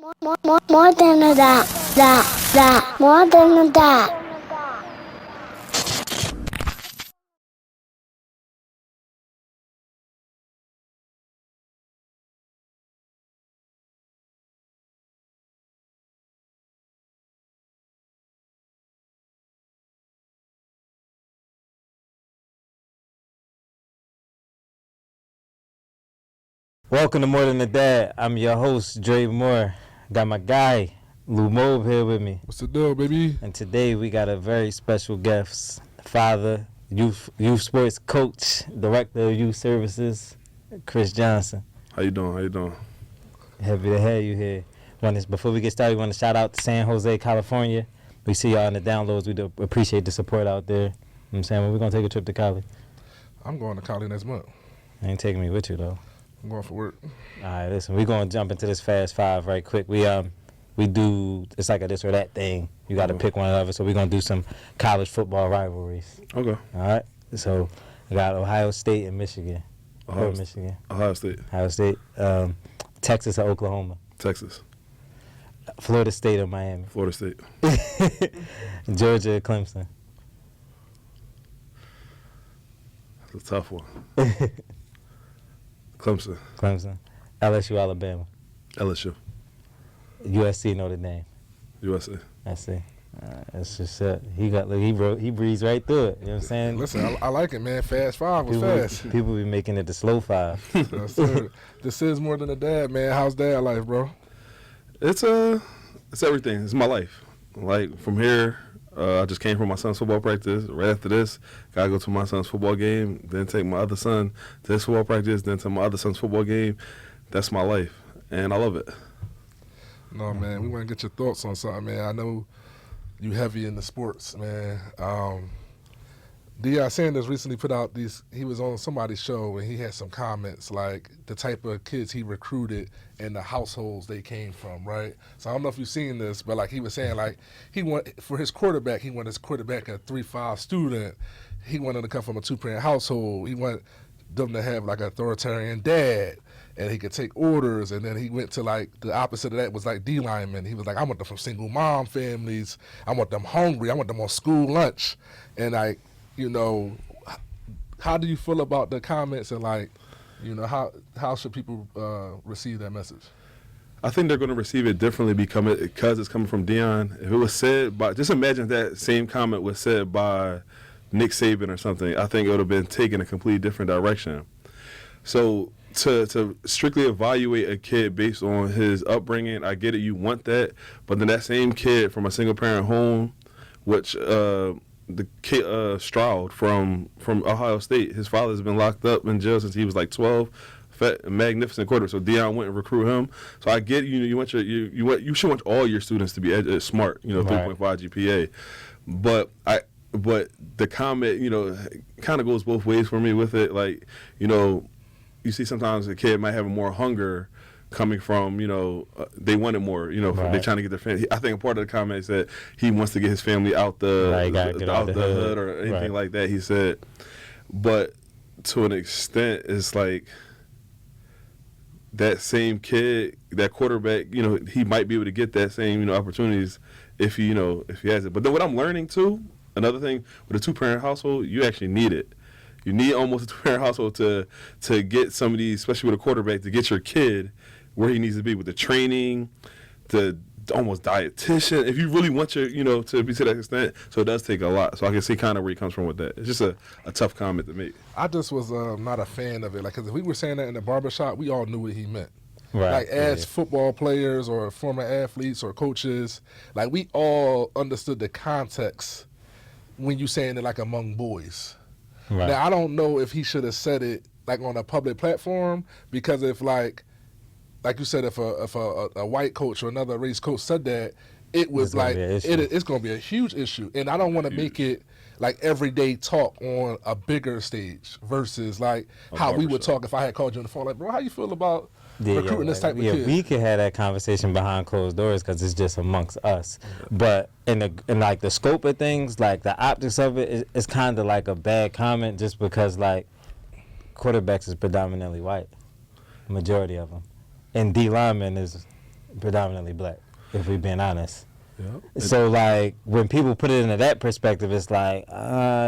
More than a dot, more than a dot. Welcome to More Than a Dad. I'm your host, Dre Moore. Got my guy, Lou here with me. What's the deal, baby? And today we got a very special guest, father, youth sports coach, director of youth services, Kris Johnson. How you doing? Happy to have you here. Before we get started, we want to shout out to San Jose, California. We see y'all in the downloads. We do appreciate the support out there. You know what I'm saying? We're going to take a trip to Cali. I'm going to Cali next month. I ain't taking me with you, though. I'm going for work. All right, listen, we're going to jump into this Fast Five right quick. We do, it's like a this or that thing. You got to pick one of it. So we're going to do some college football rivalries. Okay. All right? So we got Ohio State and Michigan. Michigan. Ohio State. Texas or Oklahoma. Texas. Florida State or Miami. Florida State. Georgia or Clemson. That's a tough one. Clemson. LSU, Alabama. LSU. USC, Notre Dame. USA. I see. That's just it. He breezed right through it. You know what I'm saying? Listen, I like it, man. Fast five was fast. People be making it the slow five. Yes, sir. This is More Than a Dad, man. How's dad life, bro? It's everything. It's my life. Like from here, I just came from my son's football practice. Right after this, gotta go to my son's football game. Then take my other son to his football practice. Then to my other son's football game. That's my life, and I love it. No, man. We want to get your thoughts on something, man. I know you heavy in the sports, man. Deion Sanders recently put out these. He was on somebody's show and he had some comments like the type of kids he recruited and the households they came from, right? So I don't know if you've seen this, but like he was saying, like for his quarterback, he wanted his quarterback a 3-5 student. He wanted to come from a 2-parent household. He wanted them to have like an authoritarian dad. And he could take orders, and then he went to like the opposite of that was like D lineman. He was like, I want them from single mom families. I want them hungry. I want them on school lunch. And like, you know, how do you feel about the comments and like, you know, how should people receive that message? I think they're going to receive it differently because it's coming from Deion. If it was said by, just imagine that same comment was said by Nick Saban or something. I think it would have been taken a completely different direction. So to strictly evaluate a kid based on his upbringing, I get it, you want that, but then that same kid from a single parent home, which the kid Stroud from Ohio State, his father's been locked up in jail since he was like 12. Magnificent quarterback. So Deion went and recruit him. So I get you should want all your students to be smart, 3.5 GPA. But the comment, kind of goes both ways for me with it. Like, you see sometimes a kid might have more hunger coming from, they wanted more, they're trying to get their family. I think a part of the comment is that he wants to get his family out the hood or anything like that, he said. But to an extent, it's like that same kid, that quarterback, he might be able to get that same, opportunities if he has it. But then what I'm learning too, another thing, with a 2-parent household, you actually need it. You need almost a 2-parent household to get some of these, especially with a quarterback, to get your kid where he needs to be with the training, the almost dietitian. If you really want your, to be to that extent, so it does take a lot. So I can see kind of where he comes from with that. It's just a tough comment to make. I just was not a fan of it. Like, because if we were saying that in the barbershop, we all knew what he meant. Right. Like, as football players or former athletes or coaches, like, we all understood the context when you saying it like among boys. Right. Now, I don't know if he should have said it like on a public platform, because if like you said, if a white coach or another race coach said that, it was like it's going to be a huge issue, and I don't want to make it like everyday talk on a bigger stage versus like how we would talk if I had called you on the phone, like, bro, how you feel about recruiting this type of kid? We could have that conversation behind closed doors because it's just amongst us. But in like the scope of things, like the optics of it, it's kind of like a bad comment just because like quarterbacks is predominantly white, majority of them, and D lineman is predominantly black, if we're being honest. Yeah. So like when people put it into that perspective, it's like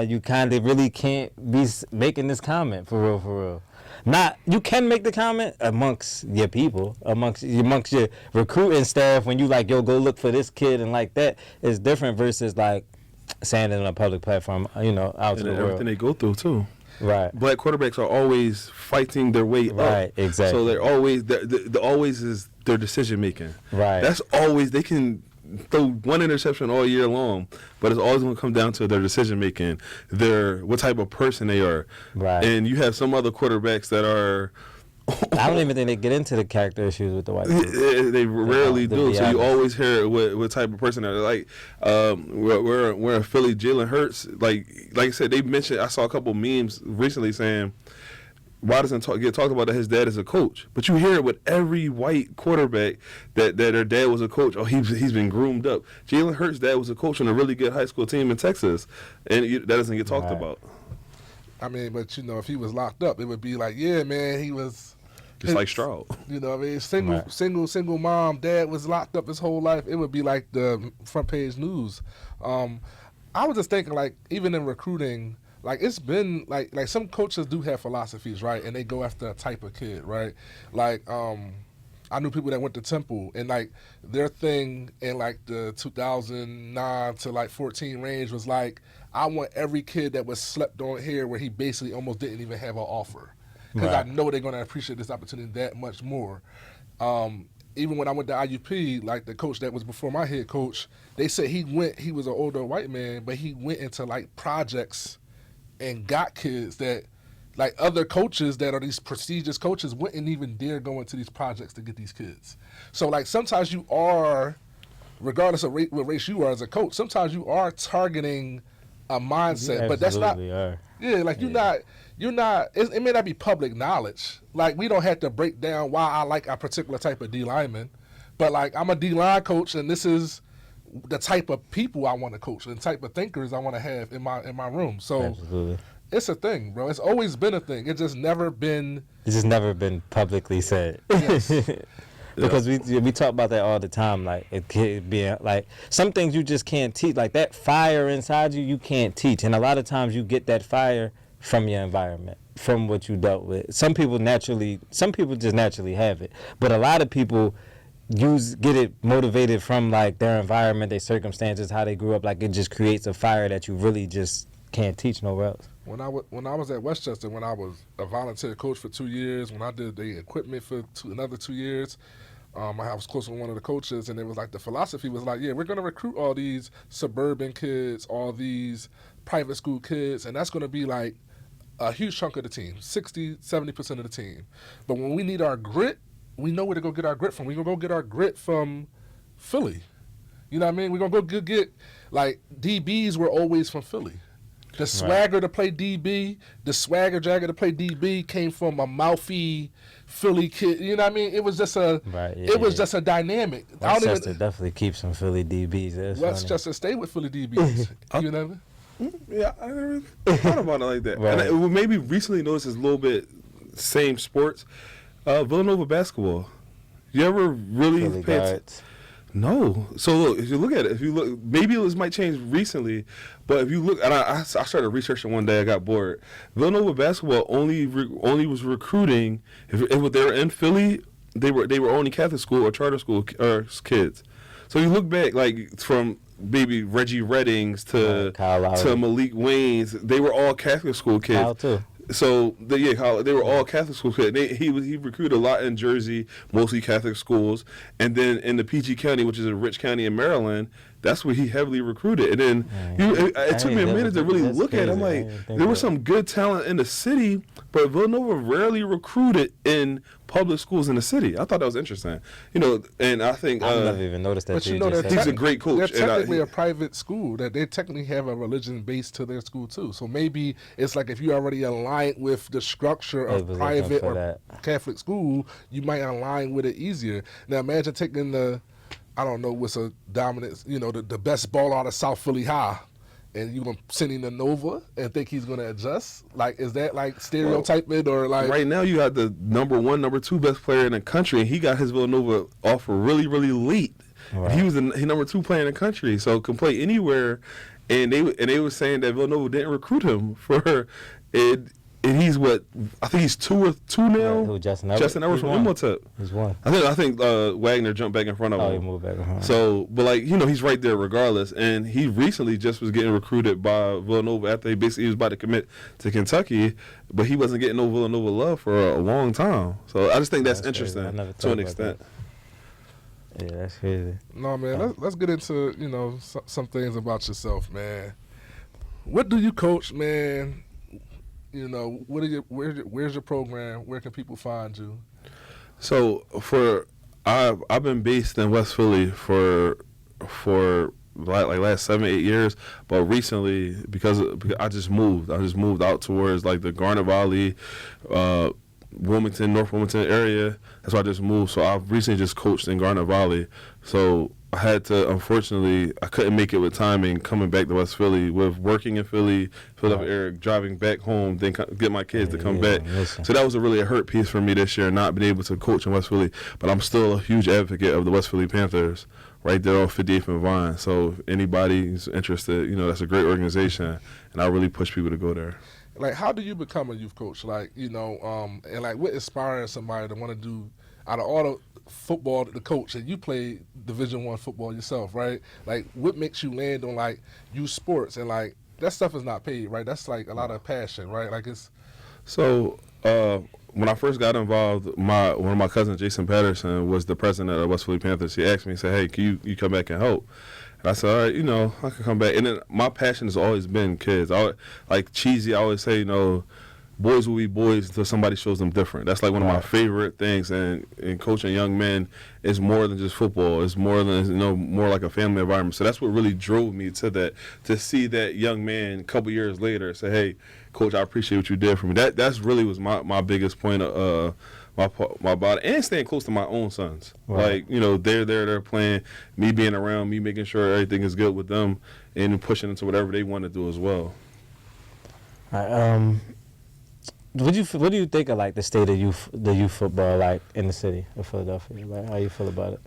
you kind of really can't be making this comment for real, for real. Not you can make the comment amongst your people, amongst your recruiting staff when you like yo go look for this kid and like that is different versus like saying it on a public platform, out to the world. Everything they go through too. Right. Black quarterbacks are always fighting their way up. Right, exactly. So they're always the always is their decision making. Right. That's always they can throw one interception all year long, but it's always going to come down to their decision making, what type of person they are. Right. And you have some other quarterbacks that are. I don't even think they get into the character issues with the white people. They rarely do. So you honest. always hear what type of person they're like. We're in Philly. Jalen Hurts, like I said, they mentioned. I saw a couple memes recently saying, why doesn't get talked about that his dad is a coach? But you hear it with every white quarterback that their dad was a coach. Oh, he's been groomed up. Jalen Hurts' dad was a coach on a really good high school team in Texas, and that doesn't get talked about. I mean, but if he was locked up, it would be like, yeah, man, he was. Just like Stroud. Single mom, dad was locked up his whole life. It would be like the front page news. I was just thinking, like, even in recruiting, like it's been like some coaches do have philosophies, right? And they go after a type of kid, right? Like, I knew people that went to Temple, and like their thing in like the 2009 to like 14 range was like, I want every kid that was slept on here where he basically almost didn't even have an offer. Because I know they're going to appreciate this opportunity that much more. Even when I went to IUP, like the coach that was before my head coach, they said he was an older white man, but he went into like projects and got kids that like other coaches that are these prestigious coaches wouldn't even dare go into these projects to get these kids. So like sometimes you are, regardless of what race you are as a coach, sometimes you are targeting a mindset, but that's not. Are. Yeah, like you're not. It may not be public knowledge. Like we don't have to break down why I like a particular type of D lineman, but like I'm a D line coach, and this is the type of people I want to coach, and the type of thinkers I want to have in my room. So Absolutely. It's a thing, bro. It's always been a thing. It's just never been. It's just never been publicly said. Yes. Because we talk about that all the time, like it could be like some things you just can't teach, like that fire inside you can't teach, and a lot of times you get that fire from your environment, from what you dealt with. Some people just naturally have it, but a lot of people get it motivated from like their environment, their circumstances, how they grew up. Like it just creates a fire that you really just can't teach nowhere else. When I was at Westchester, when I was a volunteer coach for 2 years, when I did the equipment for another 2 years, I was close with one of the coaches, and it was like the philosophy was like, yeah, we're going to recruit all these suburban kids, all these private school kids, and that's going to be like a huge chunk of the team, 60, 70% of the team. But when we need our grit, we know where to go get our grit from. We're going to go get our grit from Philly. You know what I mean? We're going to go get, like, DBs were always from Philly. The swagger to play DB, the swagger jagger to play DB came from a mouthy Philly kid. You know what I mean? It was just just a dynamic. Westchester definitely keeps some Philly DBs. That's Westchester stay with Philly DBs. You know what I mean? Yeah, I never thought about it like that. Right. And I maybe recently noticed it's a little bit same sports. Villanova basketball. You ever really Philly pay guards. No. So look, if you look at it, maybe this might change recently, but if you look, and I started researching one day, I got bored. Villanova basketball only was recruiting if they were in Philly, they were only Catholic school or charter school kids. So you look back, like from maybe Reggie Reddings to Malik Waynes, they were all Catholic school kids. Kyle too. So they were all Catholic school kids. He recruited a lot in Jersey, mostly Catholic schools, and then in the PG County, which is a rich county in Maryland, that's where he heavily recruited. And then it took me a minute to really look at it. I'm like, there was some good talent in the city, but Villanova rarely recruited in public schools in the city. I thought that was interesting. And I think I've never even noticed that. But you know that he's a great coach. They're technically a private school that they technically have a religion base to their school too. So maybe it's like if you already align with the structure of private or Catholic school, you might align with it easier. Now imagine taking the, I don't know what's a dominant, the best ball out of South Philly High, and you gonna send him to Nova and think he's gonna adjust? Like, is that like stereotyping or like? Right now, you got the number 1, number 2 best player in the country, and he got his Villanova offer really, really late. Right. He was the number 2 player in the country, so can play anywhere. And they were saying that Villanova didn't recruit him for it. And he's I think he's 2 now. Who, Justin Edwards? Justin Edwards from Imhotep. He's one. I think Wagner jumped back in front of him. Oh, he moved back behind. So, but like, he's right there regardless. And he recently just was getting recruited by Villanova after he was about to commit to Kentucky, but he wasn't getting no Villanova love for a long time. So I just think that's interesting to an extent. Yeah, that's crazy. No, man. Let's get into some things about yourself, man. What do you coach, man? What are where's your program? Where can people find you? So I've been based in West Philly for like last 7-8 years, but recently because I just moved out towards like the Garnet Valley, Wilmington, North Wilmington area. That's why I just moved. So I've recently just coached in Garnet Valley. So I had to, unfortunately, I couldn't make it with timing coming back to West Philly with working in Philly, Philadelphia area, driving back home, then get my kids to come back. Listen. So that was a really hurt piece for me this year, not being able to coach in West Philly. But I'm still a huge advocate of the West Philly Panthers right there on 58th and Vine. So if anybody's interested, that's a great organization, and I really push people to go there. Like, how do you become a youth coach? Like, and like what inspires somebody to want to do, out of all the football, the coach, and you play Division I football yourself, right? Like, what makes you land on like youth sports, and like that stuff is not paid, right? That's like a lot of passion, right? Like it's. So when I first got involved, one of my cousins, Jason Patterson, was the president of West Philly Panthers. He asked me, he said, "Hey, can you come back and help?" And I said, "All right, I can come back." And then my passion has always been kids. Like cheesy, I always say, boys will be boys until somebody shows them different. That's like one of my favorite things. And coaching young men is more than just football. It's more than, more like a family environment. So that's what really drove me to that, to see that young man a couple years later say, "Hey, Coach, I appreciate what you did for me." That's really was my biggest point of my body, and staying close to my own sons. Right. Like, they're playing, me being around, me making sure everything is good with them, and pushing into whatever they want to do as well. What do you think of like the state of youth football like in the city of Philadelphia? Like, how you feel about it?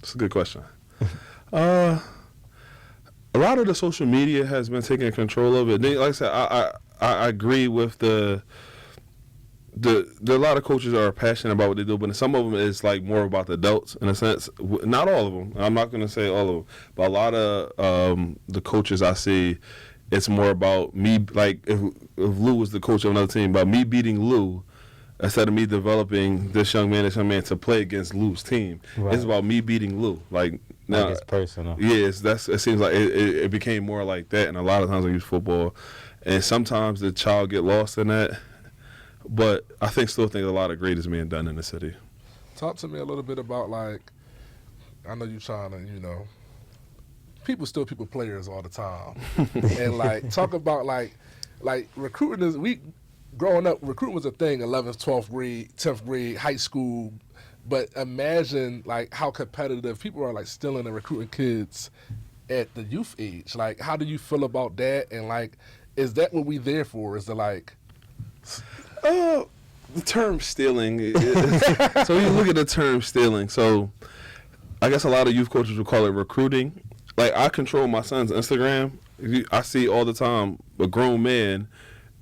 That's a good question. A lot of the social media has been taking control of it. Like I said, I agree with the a lot of coaches are passionate about what they do, but some of them is like more about the adults in a sense. Not all of them. I'm not going to say all of them, but a lot of the coaches I see, it's more about me. Like if Lou was the coach of another team, about me beating Lou instead of me developing this young man to play against Lou's team. Right. It's about me beating Lou. Like now, it's personal. Yes, it seems like it became more like that, and a lot of times I use football, and sometimes the child get lost in that. But I still think a lot of great is being done in the city. Talk to me a little bit about, like, I know you're trying to, people players all the time. And, like, talk about, like recruiting is, growing up, recruiting was a thing, 11th, 12th grade, 10th grade, high school. But imagine, like, how competitive people are, like, stealing and recruiting kids at the youth age. Like, how do you feel about that? And, like, is that what we there for? Is to, like... The term stealing. So you look at the term stealing. So I guess a lot of youth coaches would call it recruiting. Like, I control my son's Instagram. I see all the time a grown man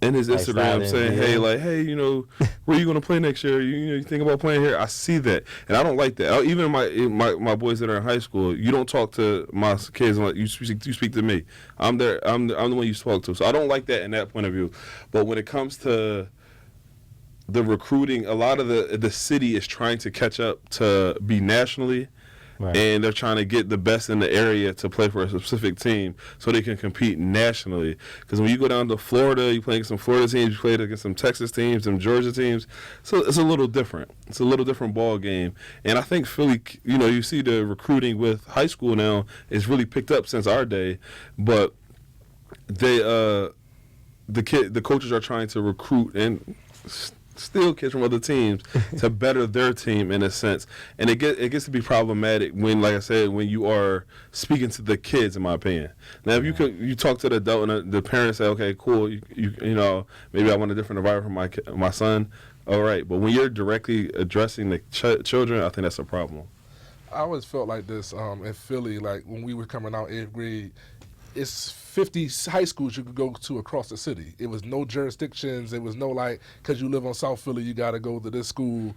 in his Instagram saying, "Hey, where are you going to play next year? You think about playing here?" I see that, and I don't like that. Even my boys that are in high school, you don't talk to my kids like you speak to me. I'm there. I'm the one you talk to. So I don't like that in that point of view. But when it comes to the recruiting, a lot of the city is trying to catch up to be nationally. Right. And they're trying to get the best in the area to play for a specific team so they can compete nationally. Because when you go down to Florida, you play against some Florida teams, you play against some Texas teams, some Georgia teams. So it's a little different. It's a little different ball game. And I think Philly, you see the recruiting with high school now is really picked up since our day. But the coaches are trying to recruit and steal kids from other teams to better their team in a sense. And it gets to be problematic when, like I said, when you are speaking to the kids, in my opinion. Now, if you talk to the adult and the parents say, okay, cool, you know, maybe I want a different environment for my son. All right, but when you're directly addressing the children, I think that's a problem. I always felt like this in Philly, like when we were coming out 8th grade, it's 50 high schools you could go to across the city. It was no jurisdictions. It was no like, because you live on South Philly, you got to go to this school.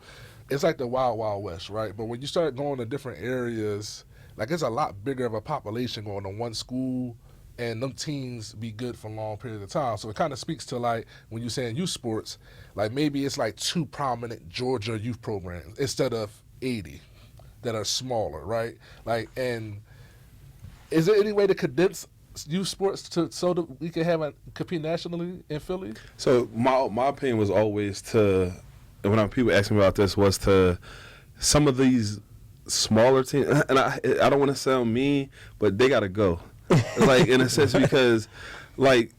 It's like the wild, wild west, right? But when you start going to different areas, like it's a lot bigger of a population going to one school, and them teams be good for long periods of time. So it kind of speaks to like when you're saying youth sports, like maybe it's like 2 prominent Georgia youth programs instead of 80 that are smaller, right? Like, and is there any way to condense youth sports so that we can compete nationally in Philly? So my opinion was always when people ask me about this, was to some of these smaller teams, and I don't want to sound mean, but they got to go. Like, in a sense, because like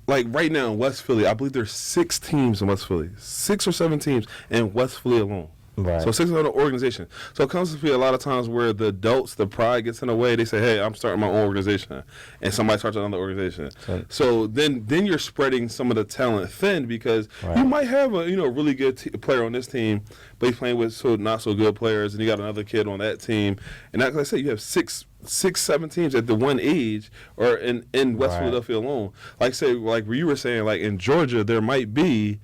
right now in West Philly, I believe there's 6 teams in West Philly, 6 or 7 teams in West Philly alone. Right. So 600 organization. So it comes to be a lot of times where the adults, the pride gets in the way. They say, "Hey, I'm starting my own organization," and somebody starts another organization. So then you're spreading some of the talent thin, because you might have a really good player on this team, but he's playing with not so good players, and you got another kid on that team, and like I said, you have 6, 7 teams at the one age, or in West Philadelphia alone. Like say, like you were saying, like in Georgia, there might be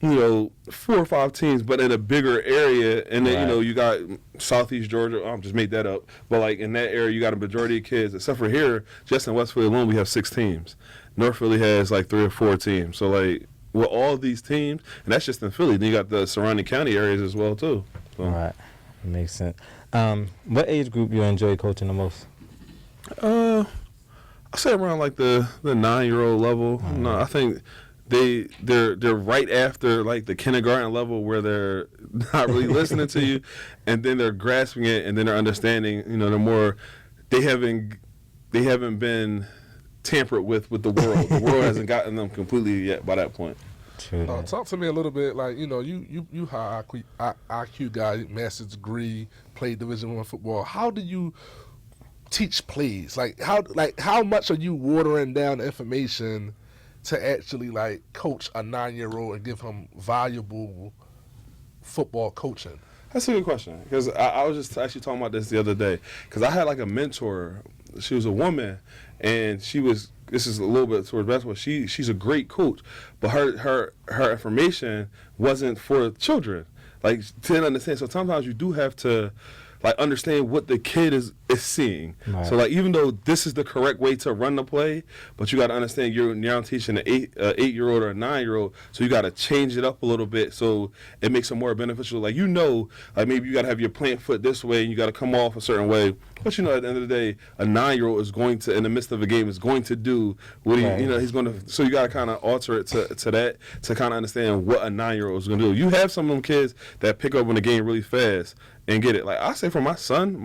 4 or 5 teams, but in a bigger area, and then you got Southeast Georgia. I just made that up, but like in that area, you got a majority of kids. Except for here, just in West Philly alone, we have 6 teams. North Philly has like 3 or 4 teams. So like with all these teams, and that's just in Philly. Then you got the surrounding county areas as well too. So. All right, that makes sense. What age group you enjoy coaching the most? I say around like the 9-year-old level. No, I think. They're right after like the kindergarten level, where they're not really listening to you, and then they're grasping it, and then they're understanding. They're more. They haven't been tampered with the world. The world hasn't gotten them completely yet by that point. True. Talk to me a little bit, like you high IQ guy, master's degree, played Division I football. How do you teach plays? Like how much are you watering down the information to actually like coach a 9-year-old and give him valuable football coaching? That's a good question, because I was just actually talking about this the other day, because I had like a mentor. She was a woman, and this is a little bit towards basketball. She's a great coach, but her information wasn't for children, like to understand. So sometimes you do have to like understand what the kid is seeing. Right. So like even though this is the correct way to run the play, but you got to understand you're now teaching an 8-year-old or a 9-year-old, so you got to change it up a little bit so it makes it more beneficial. Like like maybe you got to have your plant foot this way and you got to come off a certain way. But at the end of the day, a 9-year-old is going to, in the midst of a game, is going to do what he's going to. So you got to kind of alter it to that, to kind of understand what a 9-year-old is going to do. You have some of them kids that pick up on the game really fast and get it. Like I say for my son,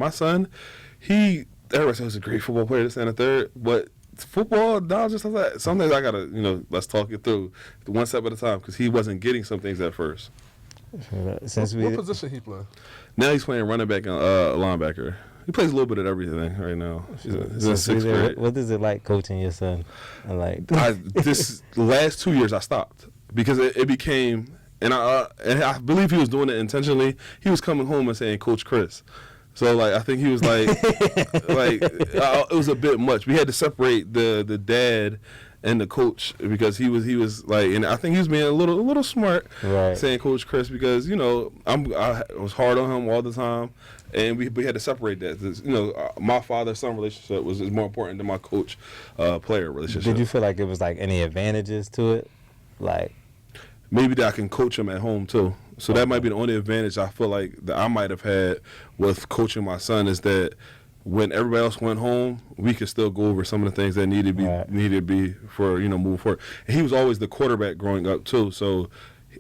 everybody says he's a great football player, this and the third, but football, no, just like that. Sometimes I gotta, let's talk it through one step at a time, because he wasn't getting some things at first. What position he play? Now he's playing running back and linebacker. He plays a little bit of everything right now. He's in 6th grade. What is it like coaching your son? This last 2 years I stopped, because it became, and I believe he was doing it intentionally. He was coming home and saying, "Coach Kris." So like I think he was like, it was a bit much. We had to separate the dad and the coach, because he was like, and I think he was being a little smart, saying Coach Kris, because I was hard on him all the time, and we had to separate that. My father-son relationship is more important than my coach-player relationship. Did you feel like it was like any advantages to it, like? Maybe that I can coach him at home too. So that might be the only advantage I feel like that I might have had with coaching my son, is that when everybody else went home, we could still go over some of the things that needed to be for moving forward. And he was always the quarterback growing up too, so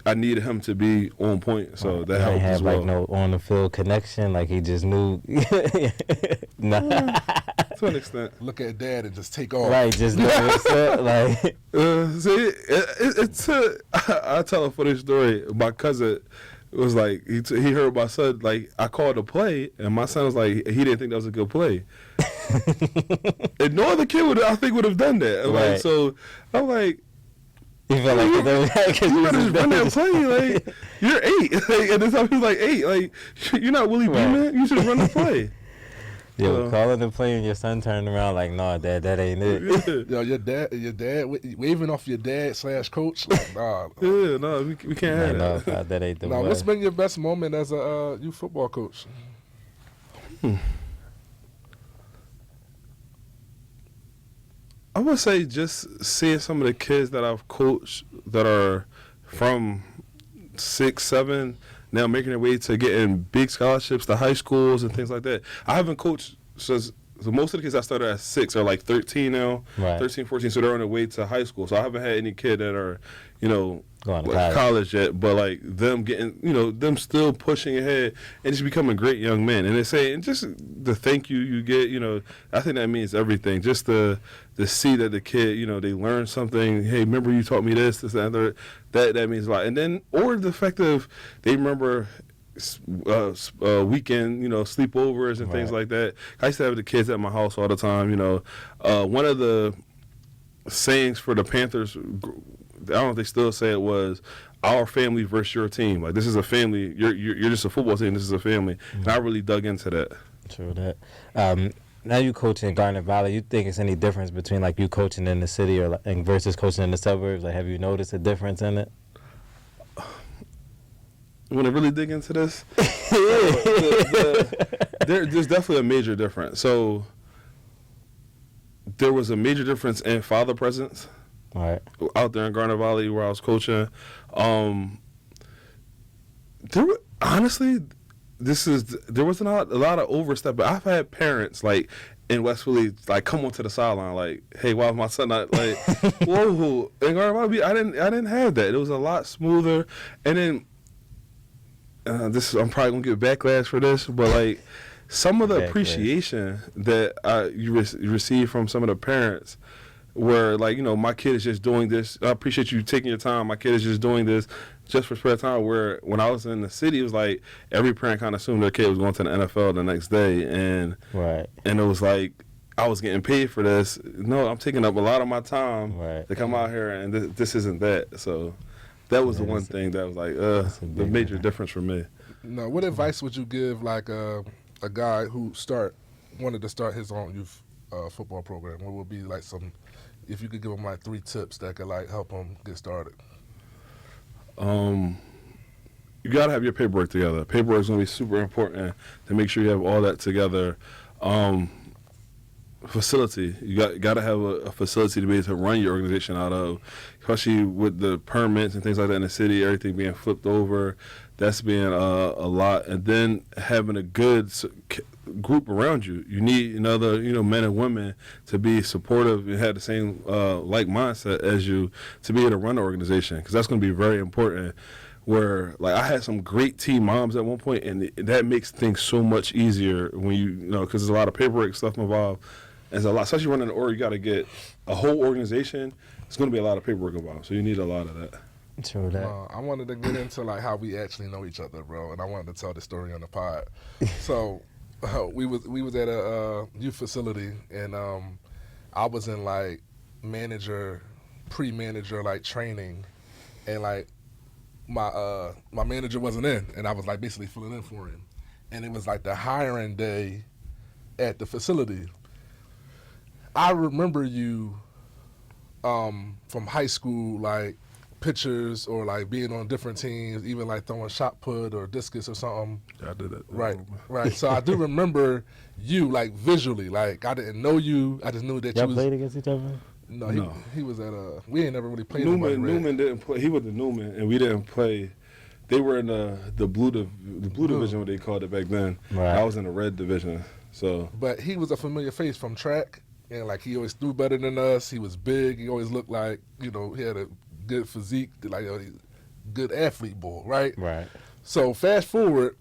I needed him to be on point. So that helped as well. Like no on the field connection, like he just knew. To an extent. Look at dad and just take off. Right, just like. See, I tell a funny story. My cousin was like, he heard my son, like, I called a play, and my son was like, he didn't think that was a good play. And no other kid would have done that. Right. Like, so I'm like, You felt like you better just run that play. Like, you're 8. Like, and this time he was like 8. Like, you're not Willie Beeman. You should run the play. Yo, calling the play and your son turned around like, no, Dad, that ain't it. Yo, your dad waving off your dad / coach. Like, nah. Yeah, no, we can't have No, that. that ain't the Now, way. what's been your best moment as a youth football coach? I would say just seeing some of the kids that I've coached that are from 6, 7, now making their way to getting big scholarships to high schools and things like that. I haven't coached since most of the kids I started at 6 are like 13 now, Right. 13, 14, so they're on their way to high school. So I haven't had any kid that are, Going to like college. yet, but like them getting, them still pushing ahead and just becoming great young men. And they say, and just the thank you get, I think that means everything. Just to see that the kid, they learn something. Hey, remember you taught me this, and other. That means a lot. And then, or the fact of they remember weekend, sleepovers and things Right. like that. I used to have the kids at my house all the time. One of the sayings for the Panthers, I don't know if they still say it, was our family versus your team. Like, this is a family. You're just a football team. This is a family. And I really dug into that. True that. Now you coach in Garnet Valley. You think it's any difference between like you coaching in the city and versus coaching in the suburbs? Like, have you noticed a difference in it? You want to really dig into this? There's definitely a major difference. So there was a major difference in father presence. All right. Out there in Garnet Valley where I was coaching. Honestly, there wasn't a lot of overstep, but I've had parents like in West Philly like come onto the sideline like, hey, why is my son not like whoa, in Garnet Valley I didn't have that. It was a lot smoother. And then I'm probably gonna get backlash for this, but like some of the appreciation that you receive from some of the parents where like, my kid is just doing this. I appreciate you taking your time. My kid is just doing this just for spare time. Where when I was in the city, it was like every parent kind of assumed their kid was going to the NFL the next day. And it was like, I was getting paid for this. No, I'm taking up a lot of my time to come out here, and this isn't that. So that was the one thing that was like the major difference for me. Now, what advice would you give like a guy who wanted to start his own youth football program? What would be like if you could give him like 3 tips that could like help him get started? You gotta have your paperwork together. Paperwork is gonna be super important to make sure you have all that together. Facility, you gotta have a facility to be able to run your organization out of, especially with the permits and things like that in the city, everything being flipped over. That's being a lot. And then having a good group around you. You need another, men and women to be supportive and have the same like mindset as you to be able to run the organization, because that's going to be very important. Where like I had some great team moms at one point, and that makes things so much easier when because there's a lot of paperwork stuff involved. There's a lot, especially running an org. You got to get a whole organization. It's going to be a lot of paperwork involved, so you need a lot of that. True that. I wanted to get into like how we actually know each other, bro, and I wanted to tell the story on the pod. So we was at a youth facility, and I was in like pre-manager like training, and like my manager wasn't in, and I was like basically filling in for him, and it was like the hiring day at the facility. I remember you from high school, like pictures or like being on different teams, even like throwing shot put or discus or something. I did that. Right. So I do remember you like visually. Like I didn't know you. I just knew that Y'all you played against each other? No, he was at we ain't never really played. Newman didn't play. He was the Newman, and we didn't play. They were in the blue division, what they called it back then. Right. I was in the red division. So, but he was a familiar face from track, and like he always threw better than us. He was big. He always looked like he had a good physique, like a good athlete boy, right? Right. So fast forward,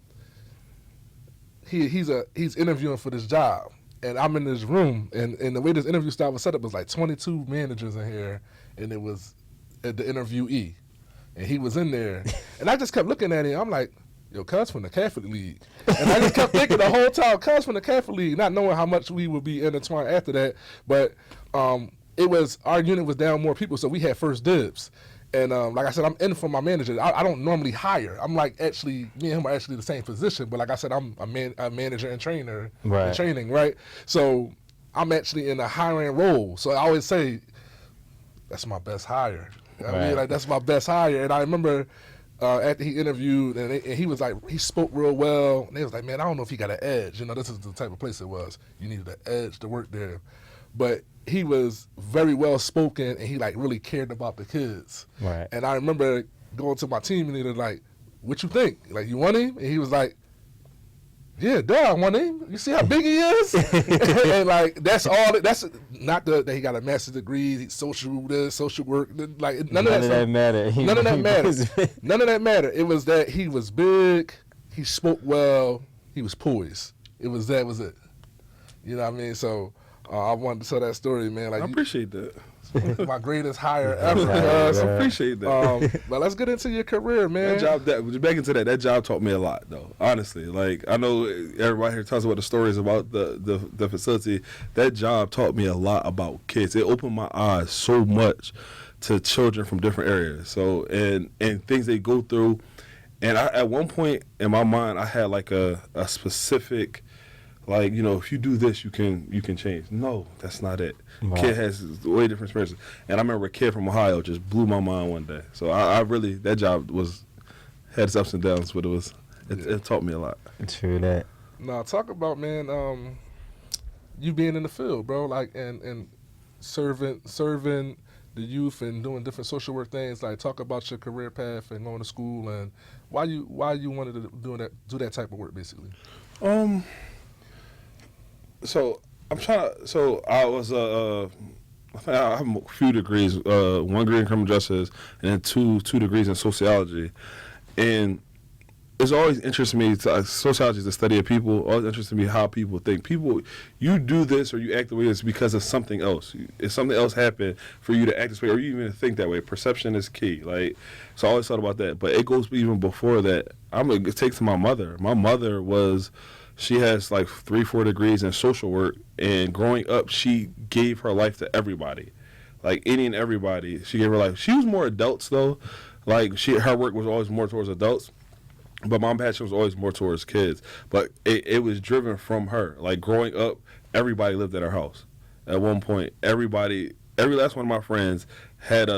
he's interviewing for this job, and I'm in this room, and the way this interview style was set up was like 22 managers in here, and it was the interviewee, and he was in there, and I just kept looking at him. I'm like, yo, cuz from the Catholic League, and I just kept thinking the whole time, cuz from the Catholic League, not knowing how much we would be intertwined after that, but it was, our unit was down more people, so we had first dibs. And like I said, I'm in for my manager. I don't normally hire. I'm like, actually, me and him are actually the same position. But like I said, I'm a manager and trainer in training, right? So I'm actually in a hiring role. So I always say, that's my best hire. I mean, like, that's my best hire. And I remember after he interviewed, and he was like, he spoke real well. And they was like, man, I don't know if he got an edge. You know, this is the type of place it was. You needed an edge to work there. But he was very well spoken, and he like really cared about the kids. Right. And I remember going to my team, and they were like, "What you think? Like, you want him?" And he was like, "Yeah, duh, I want him. You see how big he is?" And like, that's all. That's not that he got a master's degree, social work. Like none of that mattered. None of that mattered. None of that mattered. It was that he was big, he spoke well, he was poised. Was it. You know what I mean? So. I wanted to tell that story, man. Like, I appreciate that. My greatest hire ever. I appreciate that. But let's get into your career, man. Back into that job taught me a lot, though. Honestly, like, I know everybody here talks about the stories about the facility. That job taught me a lot about kids. It opened my eyes so much to children from different areas. So and things they go through. And at one point in my mind, I had like a specific. Like, you know, if you do this, you can change. No, that's not it. Wow. Kid has way different experiences. And I remember a kid from Ohio just blew my mind one day. So I really, that job had its ups and downs, but it taught me a lot. True that. Now, talk about, man, you being in the field, bro, like, and serving the youth and doing different social work things. Like, talk about your career path and going to school and why you wanted to do that type of work, basically. So I was I think I have a few degrees, one degree in criminal justice and then two degrees in sociology, and it's always interested me. Sociology is the study of people. Always interested me how people think. People, you do this or you act the way it's because of something else. If something else happened for you to act this way or you even think that way, perception is key. Like, so I always thought about that. But it goes even before that. I'm gonna take to my mother. My mother she has like 3-4 degrees in social work, and growing up, she gave her life to everybody, like any and everybody. She gave her life. She was more adults though, like her work was always more towards adults, but my passion was always more towards kids. But it was driven from her. Like growing up, everybody lived at her house. At one point, every last one of my friends had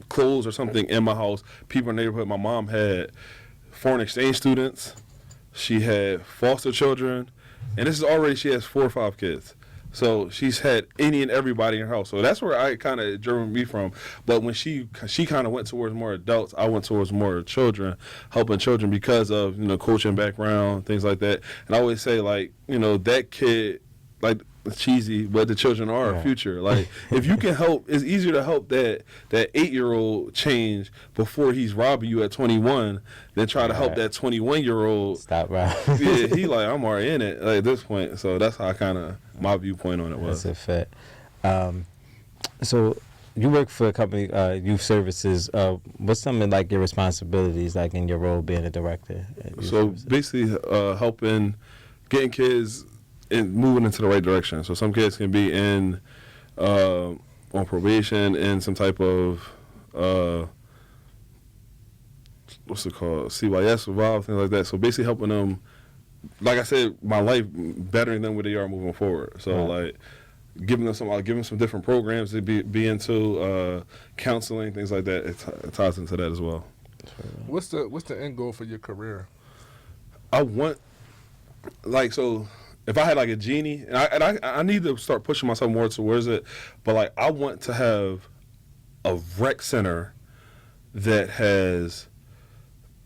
clothes or something in my house. People in the neighborhood. My mom had foreign exchange students. She had foster children, and she has 4 or 5 kids. So she's had any and everybody in her house. So that's where I kind of driven me from. But when she kind of went towards more adults, I went towards more children, helping children because of, you know, coaching background, things like that. And I always say, like, you know, that kid, like, cheesy, but the children are our future. Like, if you can help, it's easier to help that 8-year-old change before he's robbing you at 21 than try to help that 21-year-old stop robbing. Yeah, he like, I'm already in it, like, at this point. So that's how my viewpoint on it was. That's a fact. So you work for a company, Youth Services. What's some of like your responsibilities, like in your role being a director? So basically, helping getting kids and moving into the right direction. So some kids can be on probation in some type of what's it called, CYS, Revolve, things like that. So basically helping them, like I said, my life bettering them where they are moving forward. So like giving them some different programs to be into, counseling, things like that. It ties into that as well. What's the end goal for your career? I want, like, so if I had like a genie, and I need to start pushing myself more towards it, but like I want to have a rec center that has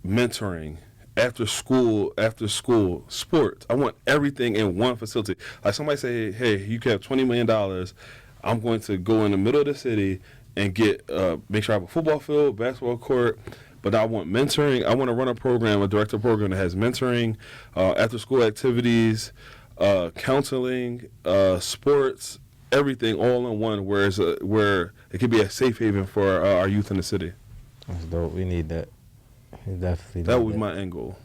mentoring, after school sports. I want everything in one facility. Like somebody say, hey, you can have $20 million. I'm going to go in the middle of the city and get make sure I have a football field, basketball court. But I want mentoring. I want to run a director program that has mentoring, after school activities, counseling, sports, everything all in one, where it could be a safe haven for our youth in the city. That's dope. We need that. We definitely That need would be my end goal.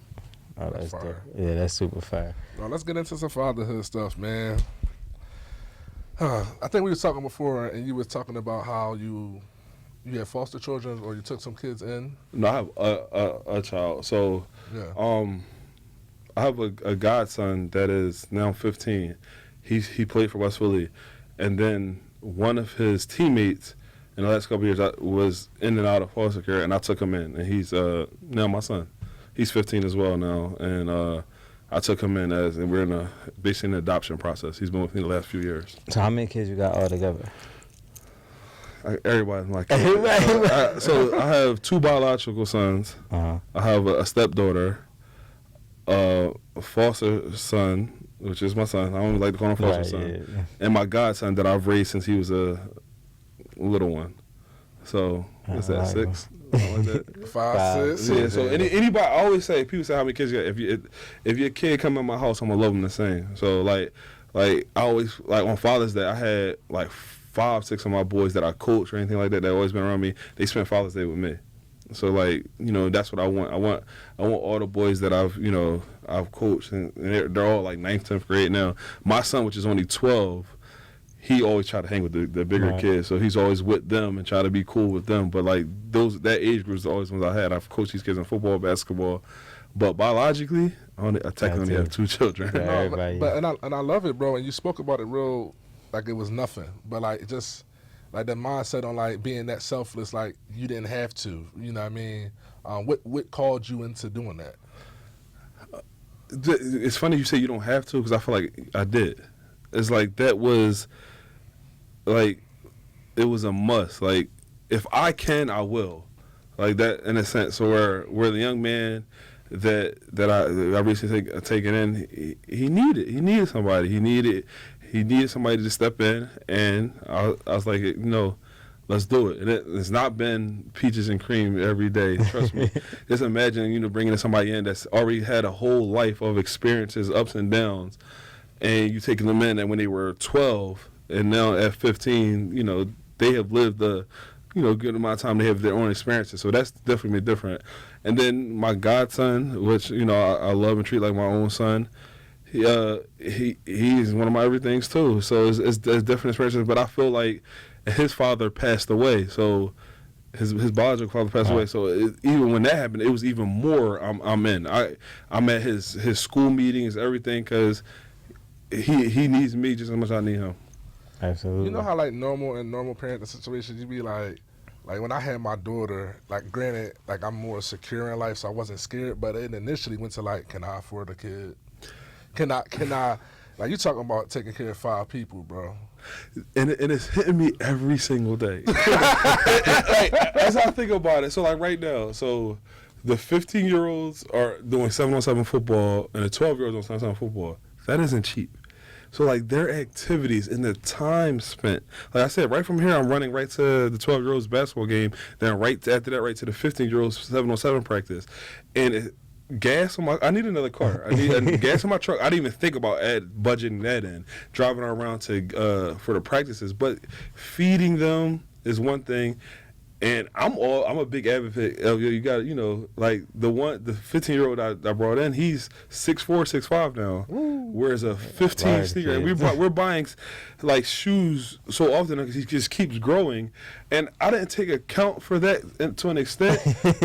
Oh, that's Fire. dope. Yeah, that's super fire. Now, let's get into some fatherhood stuff, man. I think we was talking before, and you was talking about how you had foster children, or you took some kids in. No, I have a child. So, Yeah. I have a godson that is now 15. He played for West Philly, and then one of his teammates in the last couple of years was in and out of foster care, and I took him in, and he's now my son. He's 15 as well now, and I took him in and we're basically in the adoption process. He's been with me the last few years. So how many kids you got all together? Everybody's my kid. So I have 2 biological sons. Uh-huh. I have a stepdaughter, a foster son, which is my son. I don't even like to call him foster son. Yeah. And my godson that I've raised since he was a little one. So what's that, 6? Something like that. 5, 6. Yeah, so anybody, I always say, people say how many kids you got. If your kid come in my house, I'm gonna love them the same. So like I always, like on Father's Day, I had like 5, 6 of my boys that I coach or anything like that always been around me. They spent Father's Day with me. So like, that's what I want. I want all the boys that I've coached, and they're all like 9th, 10th grade now. My son, which is only 12, he always try to hang with the bigger Right. kids, so he's always with them and try to be cool with them. But like that age group is always ones I had. I've coached these kids in football, basketball, but biologically, I technically only have 2 children. Yeah. No, Everybody. but and I love it, bro. And you spoke about it real like it was nothing, but like just like that mindset on like being that selfless, like you didn't have to. You know what I mean? What called you into doing that? It's funny you say you don't have to, because I feel like I did. It's like that was like it was a must. Like if I can, I will. Like that in a sense. So where the young man that I recently taken in, he needed somebody. He needed somebody to step in, and I was like, let's do it. And it's not been peaches and cream every day. Trust me. Just imagine, bringing somebody in that's already had a whole life of experiences, ups and downs, and you taking them in, and when they were 12, and now at 15, they have lived the, good amount of time. They have their own experiences. So that's definitely different. And then my godson, which, I love and treat like my own son, he's one of my everythings too. So it's different experiences. But I feel like his father passed away. So his biological father passed away. So even when that happened, it was even more I'm in. I'm at his school meetings, everything, because he needs me just as much as I need him. Absolutely. You know how like normal parent situations, you be like when I had my daughter, like granted, like I'm more secure in life, so I wasn't scared, but it initially went to like, can I afford a kid? Can I, like you talking about taking care of 5 people, bro. And it's hitting me every single day. Like, as I think about it, so like right now, so the 15-year-olds are doing 7-on-7 football, and the 12-year-olds doing 7-on-7 football. That isn't cheap. So like their activities and the time spent, like I said, right from here I'm running right to the 12-year-olds basketball game, then right after that right to the 15-year-olds 7-on-7 practice, and gas on I need another car. I need gas in my truck. I didn't even think about budgeting that in, driving around to for the practices, but feeding them is one thing. And I'm a big advocate of you got like the 15-year-old I brought in, he's 6'4", 6'5" now. Ooh. Whereas a 15 sneaker, and we're buying like shoes so often because he just keeps growing, and I didn't take account for that to an extent. And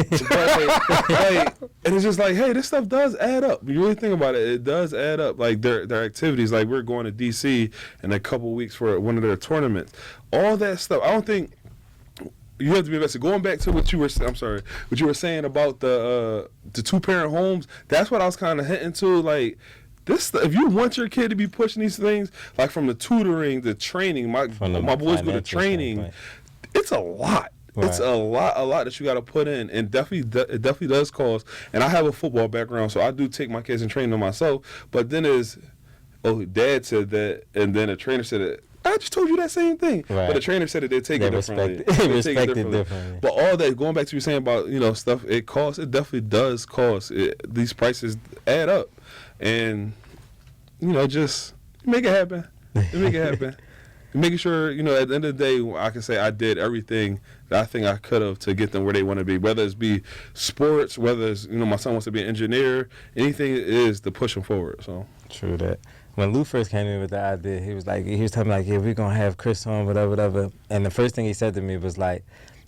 it's just like, hey, this stuff does add up. You really think about it, it does add up. Like their activities, like we're going to DC in a couple weeks for one of their tournaments. All that stuff, I don't think. You have to be invested. Going back to what you were saying about the 2-parent homes. That's what I was kind of hinting to. Like this, if you want your kid to be pushing these things, like from the tutoring, the training, my boys go to training. It's a lot. Right. It's a lot that you got to put in, and it definitely does cost. And I have a football background, so I do take my kids and train them myself. But then Dad said that, and then a trainer said it. I just told you that same thing. Right. But the trainer said that they take it differently. They respect it differently. But all that, going back to you saying about, stuff, it costs, it definitely does cost. These prices add up. And, just make it happen. Make it happen. Making sure, at the end of the day, I can say I did everything that I think I could have to get them where they want to be. Whether it's be sports, whether it's, my son wants to be an engineer, anything it is to push him forward. So True that. When Lou first came in with the idea, he was telling me like, yeah, we're gonna have Kris on, whatever. And the first thing he said to me was like,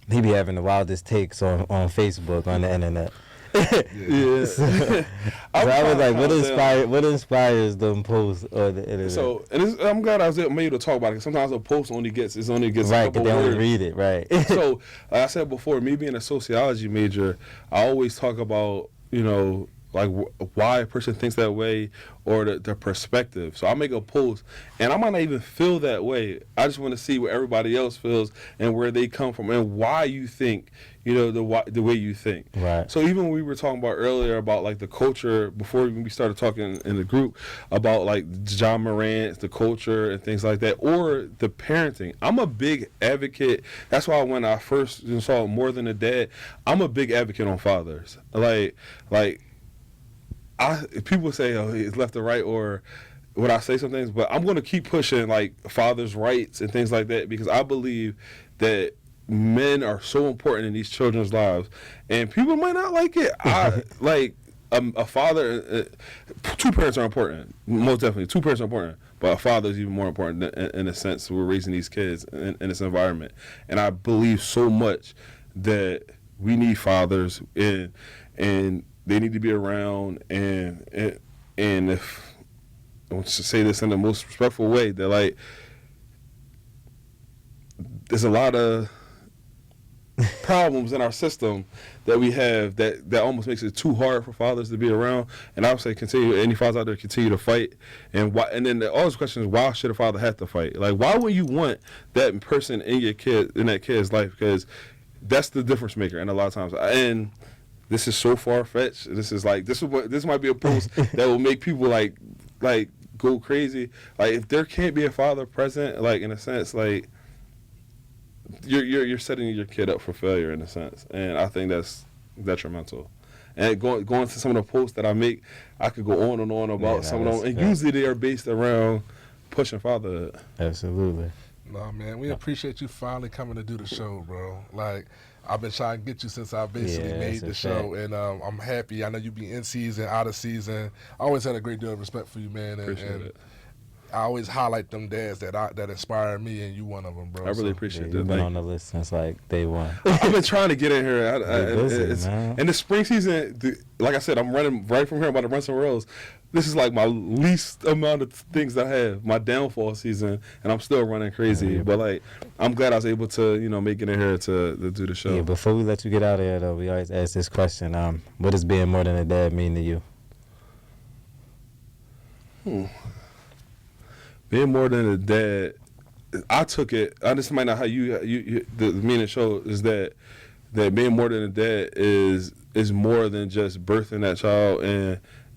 he be having the wildest takes on Facebook, on the internet. Yeah. So I was like, what inspires them posts on the internet? So, and I'm glad I was able to talk about it. Because sometimes a post only gets right, a couple they words. only read it, right? So, like I said before, me being a sociology major, I always talk about, like why a person thinks that way or the perspective. So I make a post, and I might not even feel that way. I just want to see what everybody else feels and where they come from and why you think, the way you think. Right. So even when we were talking about earlier about like the culture, before we started talking in the group about like John Morant, the culture and things like that, or the parenting, I'm a big advocate. That's why when I first saw More Than a Dad, I'm a big advocate on fathers. Like people say, oh, he's left or right, or would I say some things, but I'm going to keep pushing like fathers' rights and things like that because I believe that men are so important in these children's lives, and people might not like it. A father, two parents are important, most definitely. Two parents are important, but a father is even more important in a sense. We're raising these kids in this environment, and I believe so much that we need fathers and they need to be around, and if I want to say this in the most respectful way, that like there's a lot of problems in our system that we have that almost makes it too hard for fathers to be around. And I would say any fathers out there continue to fight. And why? And then all those questions: why should a father have to fight? Like, why would you want that person in that kid's life? Because that's the difference maker. And a lot of times, and this is so far fetched. This might be a post that will make people like go crazy. Like, if there can't be a father present, like in a sense, like you're setting your kid up for failure in a sense, and I think that's detrimental. And going to some of the posts that I make, I could go on and on about some of them, and usually they are based around pushing fatherhood. Absolutely. No, man, we appreciate you finally coming to do the show, bro. Like, I've been trying to get you since I basically made the show, and I'm happy. I know you be in season, out of season. I always had a great deal of respect for you, man. Appreciate it. I always highlight them dads that inspire me, and you one of them, bro. I really appreciate that. You've been on the list since like day one. I've been trying to get in here. Man. And the spring season, like I said, I'm running right from here. I'm about to run somewhere else. This is like my least amount of things that I have. My downfall season, and I'm still running crazy. Yeah. But like, I'm glad I was able to, make it in here to do the show. Yeah, before we let you get out of here, though, we always ask this question: what does being more than a dad mean to you? Being more than a dad, I took it. This might not how the meaning show is that being more than a dad is more than just birthing that child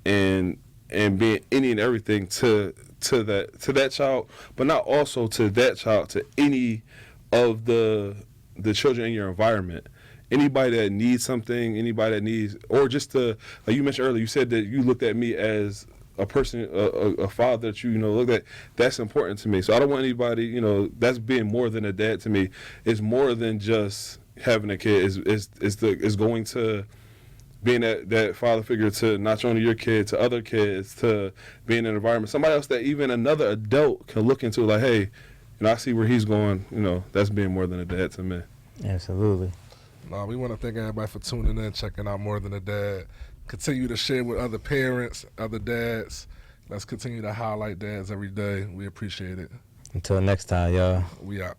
and being any and everything to that child, but not also to that child, to any of the children in your environment. Anybody that needs something, anybody that needs, or just like you mentioned earlier, you said that you looked at me as a person, a father that you look at. That's important to me. So I don't want anybody, that's being more than a dad to me. It's more than just having a kid. It's going to being that father figure to not only your kid, to other kids, to being in an environment, somebody else that even another adult can look into, like, hey, I see where he's going. That's being more than a dad to me. Absolutely. No, we want to thank everybody for tuning in, checking out More Than a Dad. Continue to share with other parents, other dads. Let's continue to highlight dads every day. We appreciate it. Until next time, y'all. We out.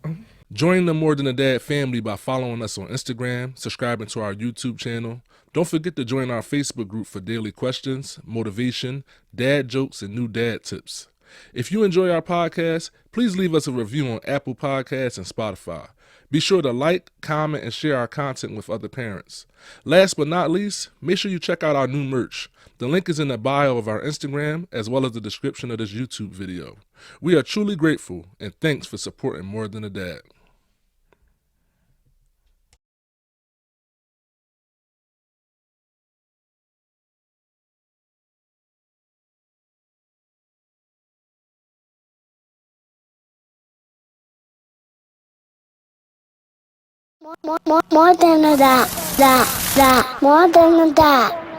Join the More Than a Dad family by following us on Instagram, subscribing to our YouTube channel. Don't forget to join our Facebook group for daily questions, motivation, dad jokes, and new dad tips. If you enjoy our podcast, please leave us a review on Apple Podcasts and Spotify. Be sure to like, comment, and share our content with other parents. Last but not least, make sure you check out our new merch. The link is in the bio of our Instagram as well as the description of this YouTube video. We are truly grateful, and thanks for supporting More Than a Dad. More than that. More than that.